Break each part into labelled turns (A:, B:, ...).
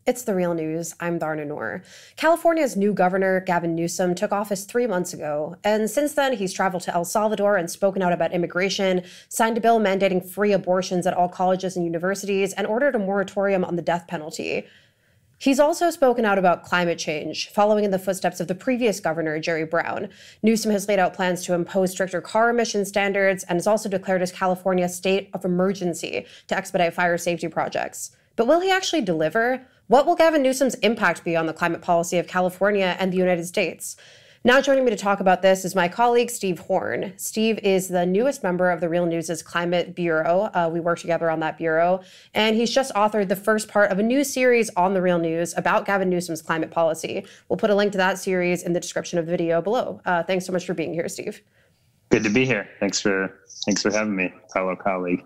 A: It's the real news. I'm Dharna Noor. California's new governor, Gavin Newsom, took office 3 months ago. And since then, he's traveled to El Salvador and spoken out about immigration, signed a bill mandating free abortions at all colleges and universities, and ordered a moratorium on the death penalty. He's also spoken out about climate change, following in the footsteps of the previous governor, Jerry Brown. Newsom has laid out plans to impose stricter car emission standards and has also declared his California state of emergency to expedite fire safety projects. But will he actually deliver? What will Gavin Newsom's impact be on the climate policy of California and the United States? Now joining me to talk about this is my colleague, Steve Horn. Steve is the newest member of the Real News' Climate Bureau. We work together on that bureau. And he's just authored the first part of a new series on the Real News about Gavin Newsom's climate policy. We'll put a link to that series in the description of the video below. Thanks so much for being here, Steve.
B: Good to be here. Thanks for having me, fellow colleague.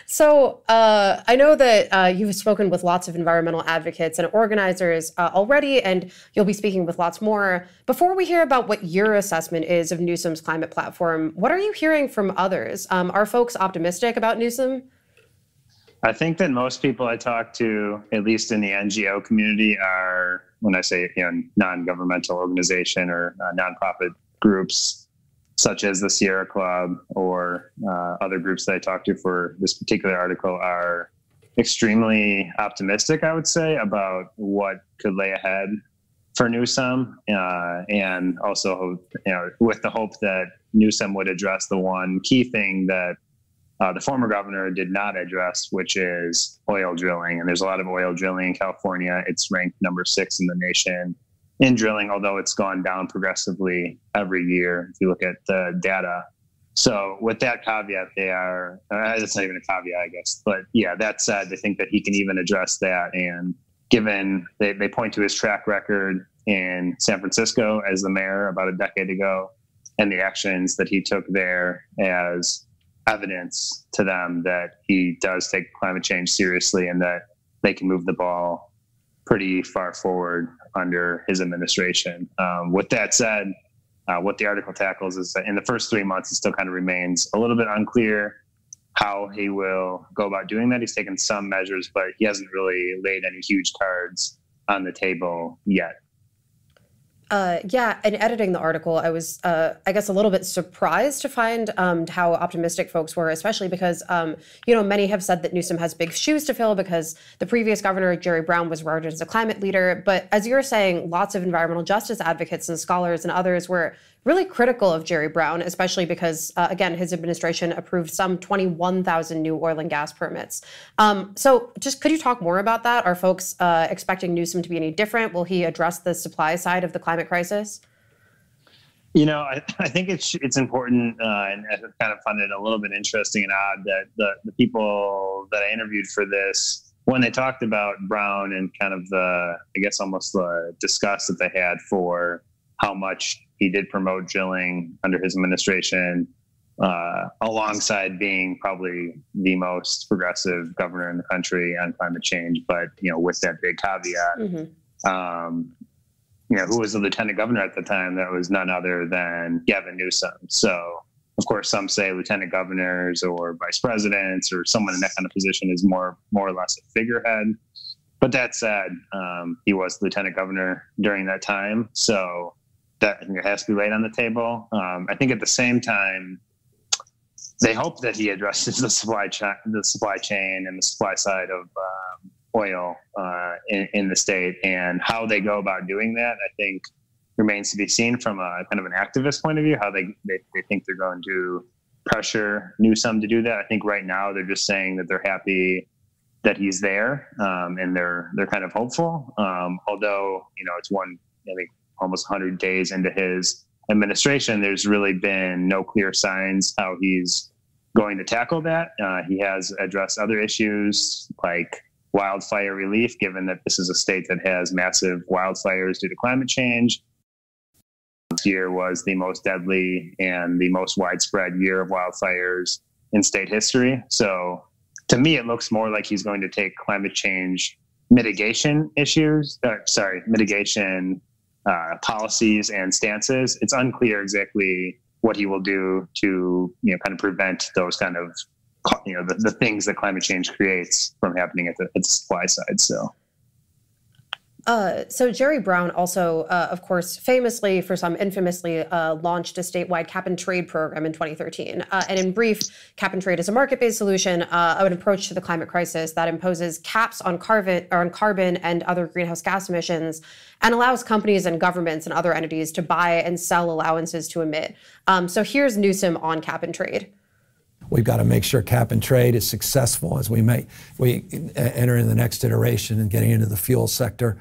A: So I know that you've spoken with lots of environmental advocates and organizers already, and you'll be speaking with lots more. Before we hear about what your assessment is of Newsom's climate platform, what are you hearing from others? Are folks optimistic about Newsom?
B: I think that most people I talk to, at least in the NGO community, are, when I say non-governmental organization or nonprofit groups, such as the Sierra Club or other groups that I talked to for this particular article, are extremely optimistic, I would say, about what could lay ahead for Newsom, and also, with the hope that Newsom would address the one key thing that the former governor did not address, which is oil drilling. And there's a lot of oil drilling in California. It's ranked number 6 in the nation in drilling, although it's gone down progressively every year if you look at the data. So with that caveat, it's not even a caveat, I guess. But yeah, that said, I think that he can even address that. And given they point to his track record in San Francisco as the mayor about a decade ago, and the actions that he took there as evidence to them that he does take climate change seriously and that they can move the ball pretty far forward under his administration. With that said, what the article tackles is that in the first 3 months, it still kind of remains a little bit unclear how he will go about doing that. He's taken some measures, but he hasn't really laid any huge cards on the table yet.
A: Yeah, in editing the article, I was, I guess, a little bit surprised to find how optimistic folks were, especially because, many have said that Newsom has big shoes to fill because the previous governor, Jerry Brown, was regarded as a climate leader. But as you're saying, lots of environmental justice advocates and scholars and others were really critical of Jerry Brown, especially because, again, his administration approved some 21,000 new oil and gas permits. So just could you talk more about that? Are folks expecting Newsom to be any different? Will he address the supply side of the climate crisis?
B: I think it's important, and I kind of found it a little bit interesting and odd that the people that I interviewed for this, when they talked about Brown and kind of almost the disgust that they had for how much he did promote drilling under his administration, alongside being probably the most progressive governor in the country on climate change. But, with that big caveat, who was the lieutenant governor at the time? That was none other than Gavin Newsom. So, of course, some say lieutenant governors or vice presidents or someone in that kind of position is more or less a figurehead. But that said, he was lieutenant governor during that time. So that it has to be laid on the table. I think at the same time, they hope that he addresses the supply chain and the supply side of oil in the state, and how they go about doing that, I think, remains to be seen from a kind of an activist point of view, how they think they're going to pressure Newsom to do that. I think right now they're just saying that they're happy that he's there, and they're kind of hopeful. Although, it's almost 100 days into his administration, there's really been no clear signs how he's going to tackle that. He has addressed other issues like wildfire relief, given that this is a state that has massive wildfires due to climate change. This year was the most deadly and the most widespread year of wildfires in state history. So to me, it looks more like he's going to take climate change mitigation policies and stances. It's unclear exactly what he will do to, kind of prevent those kind of, the things that climate change creates from happening at the supply side. So
A: So Jerry Brown also, of course, famously, for some infamously, launched a statewide cap and trade program in 2013. And in brief, cap and trade is a market-based solution, an approach to the climate crisis that imposes caps on carbon and other greenhouse gas emissions, and allows companies and governments and other entities to buy and sell allowances to emit. So here's Newsom on cap and trade.
C: We've got to make sure cap and trade is successful as we enter in the next iteration and getting into the fuel sector.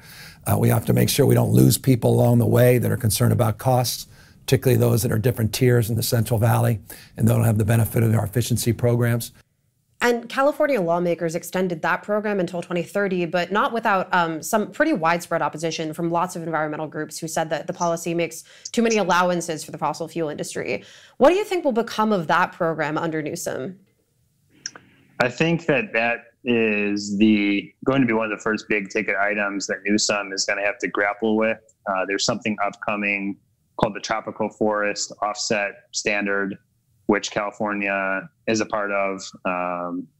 C: We have to make sure we don't lose people along the way that are concerned about costs, particularly those that are different tiers in the Central Valley and don't have the benefit of our efficiency programs.
A: And California lawmakers extended that program until 2030, but not without some pretty widespread opposition from lots of environmental groups who said that the policy makes too many allowances for the fossil fuel industry. What do you think will become of that program under Newsom?
B: I think that is going to be one of the first big ticket items that Newsom is going to have to grapple with. There's something upcoming called the Tropical Forest Offset Standard, which California is a part of,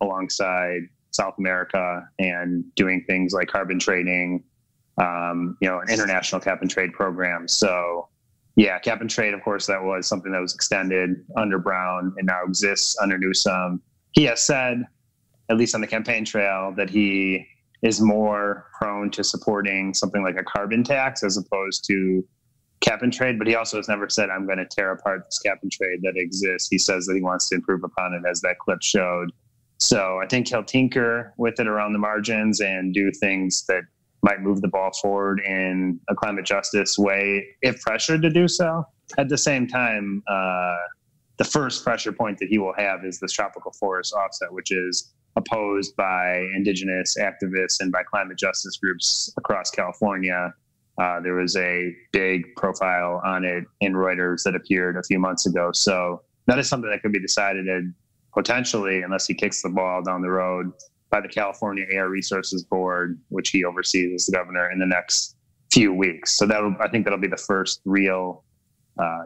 B: alongside South America, and doing things like carbon trading, an international cap and trade program. So yeah, cap and trade, of course, that was something that was extended under Brown and now exists under Newsom. He has said, at least on the campaign trail, that he is more prone to supporting something like a carbon tax as opposed to cap and trade, but he also has never said, I'm going to tear apart this cap and trade that exists. He says that he wants to improve upon it, as that clip showed. So I think he'll tinker with it around the margins and do things that might move the ball forward in a climate justice way, if pressured to do so. At the same time, the first pressure point that he will have is this tropical forest offset, which is opposed by indigenous activists and by climate justice groups across California. There was a big profile on it in Reuters that appeared a few months ago. So that is something that could be decided potentially, unless he kicks the ball down the road, by the California Air Resources Board, which he oversees as the governor, in the next few weeks. So I think that'll be the first real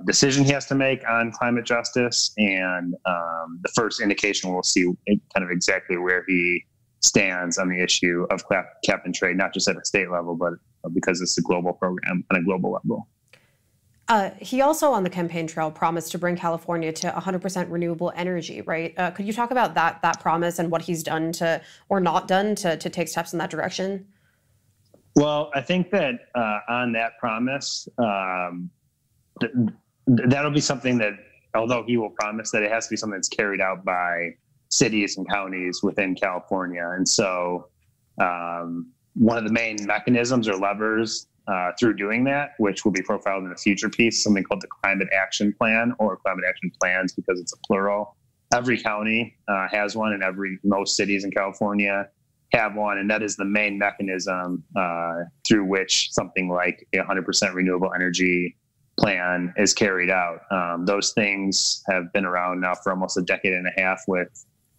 B: decision he has to make on climate justice, and the first indication we'll see kind of exactly where he stands on the issue of cap and trade, not just at a state level, but because it's a global program on a global level.
A: He also, on the campaign trail, promised to bring California to 100% renewable energy, right? Could you talk about that promise and what he's done or not done to take steps in that direction?
B: Well, I think that on that promise, that'll be something that, although he will promise that, it has to be something that's carried out by cities and counties within California. And so one of the main mechanisms or levers through doing that, which will be profiled in a future piece, something called the Climate Action Plan, or Climate Action Plans because it's a plural. Every county has one, and most cities in California have one, and that is the main mechanism through which something like a 100% renewable energy plan is carried out. Those things have been around now for almost a decade and a half with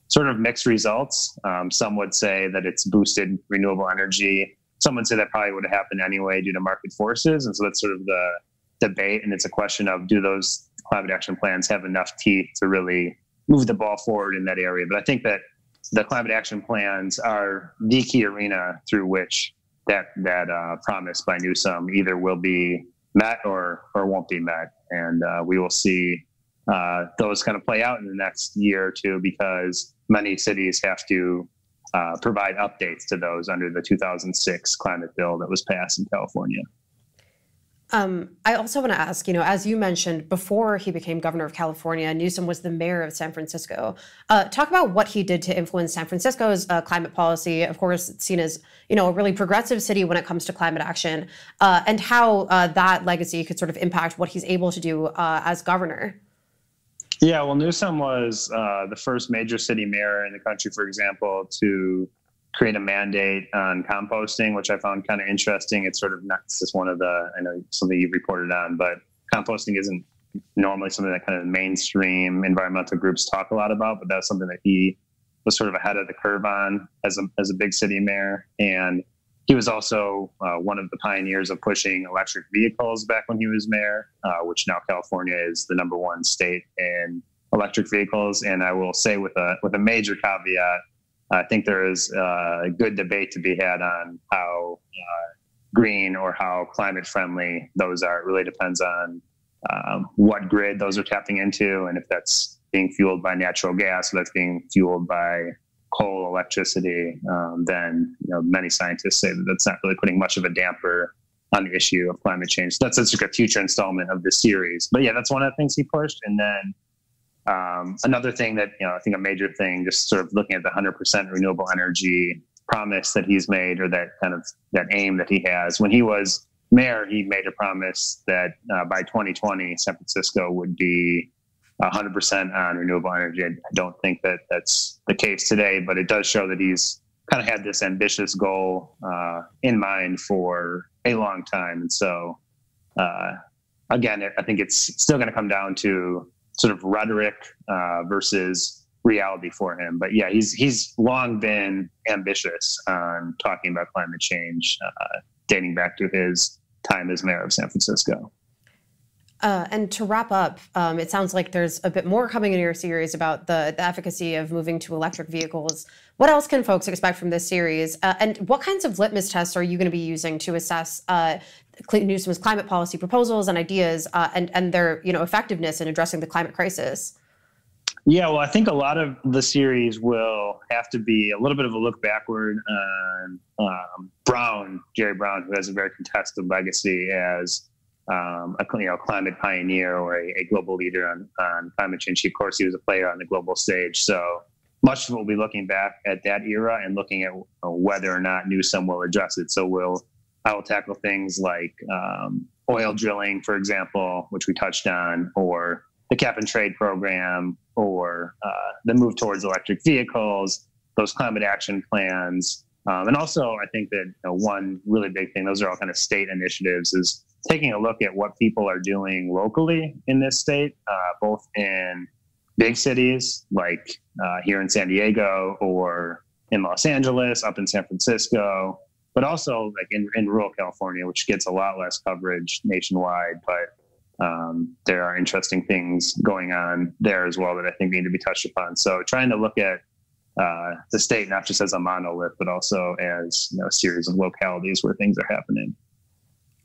B: sort of mixed results. Some would say that it's boosted renewable energy. Some would say that probably would have happened anyway due to market forces. And so that's sort of the debate. And it's a question of, do those climate action plans have enough teeth to really move the ball forward in that area? But I think that the climate action plans are the key arena through which that promise by Newsom either will be met or won't be met. And we will see those kind of play out in the next year or two, because many cities have to provide updates to those under the 2006 climate bill that was passed in California.
A: I also want to ask, as you mentioned, before he became governor of California, Newsom was the mayor of San Francisco. Talk about what he did to influence San Francisco's climate policy. Of course, it's seen as, a really progressive city when it comes to climate action, and how that legacy could sort of impact what he's able to do as governor.
B: Yeah, well, Newsom was the first major city mayor in the country, for example, to create a mandate on composting, which I found kind of interesting. It's sort of not just one of I know something you've reported on, but composting isn't normally something that kind of mainstream environmental groups talk a lot about, but that's something that he was sort of ahead of the curve on as a big city mayor. And he was also one of the pioneers of pushing electric vehicles back when he was mayor, which now California is the #1 state in electric vehicles. And I will say with a major caveat, I think there is a good debate to be had on how green or how climate friendly those are. It really depends on what grid those are tapping into, and if that's being fueled by natural gas, or that's being fueled by coal, electricity, then many scientists say that that's not really putting much of a damper on the issue of climate change. That's like a future installment of this series. But yeah, that's one of the things he pushed. And then another thing that, I think a major thing, just sort of looking at the 100% renewable energy promise that he's made, or that kind of that aim that he has. When he was mayor, he made a promise that by 2020, San Francisco would be 100% on renewable energy. I don't think that that's the case today, but it does show that he's kind of had this ambitious goal in mind for a long time. And so, again, I think it's still going to come down to sort of rhetoric versus reality for him. But yeah, he's long been ambitious on talking about climate change, dating back to his time as mayor of San Francisco.
A: And to wrap up, it sounds like there's a bit more coming in your series about the efficacy of moving to electric vehicles. What else can folks expect from this series? And what kinds of litmus tests are you going to be using to assess Newsom's climate policy proposals and ideas and their effectiveness in addressing the climate crisis?
B: Yeah, well, I think a lot of the series will have to be a little bit of a look backward on Jerry Brown, who has a very contested legacy as a climate pioneer or a global leader on climate change. Of course, he was a player on the global stage. So much of it will be looking back at that era and looking at whether or not Newsom will address it. So I will tackle things like oil drilling, for example, which we touched on, or the cap and trade program, or the move towards electric vehicles, those climate action plans. And also, I think that one really big thing, those are all kind of state initiatives, is taking a look at what people are doing locally in this state, both in big cities like here in San Diego or in Los Angeles, up in San Francisco, but also like in rural California, which gets a lot less coverage nationwide. But there are interesting things going on there as well that I think need to be touched upon. So trying to look at the state not just as a monolith, but also as a series of localities where things are happening.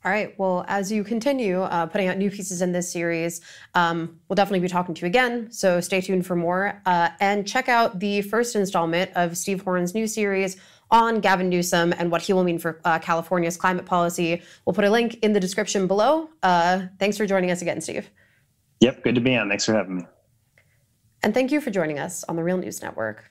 A: All right. Well, as you continue putting out new pieces in this series, we'll definitely be talking to you again. So stay tuned for more and check out the first installment of Steve Horn's new series on Gavin Newsom and what he will mean for California's climate policy. We'll put a link in the description below. Thanks for joining us again, Steve.
B: Yep. Good to be on. Thanks for having me.
A: And thank you for joining us on the Real News Network.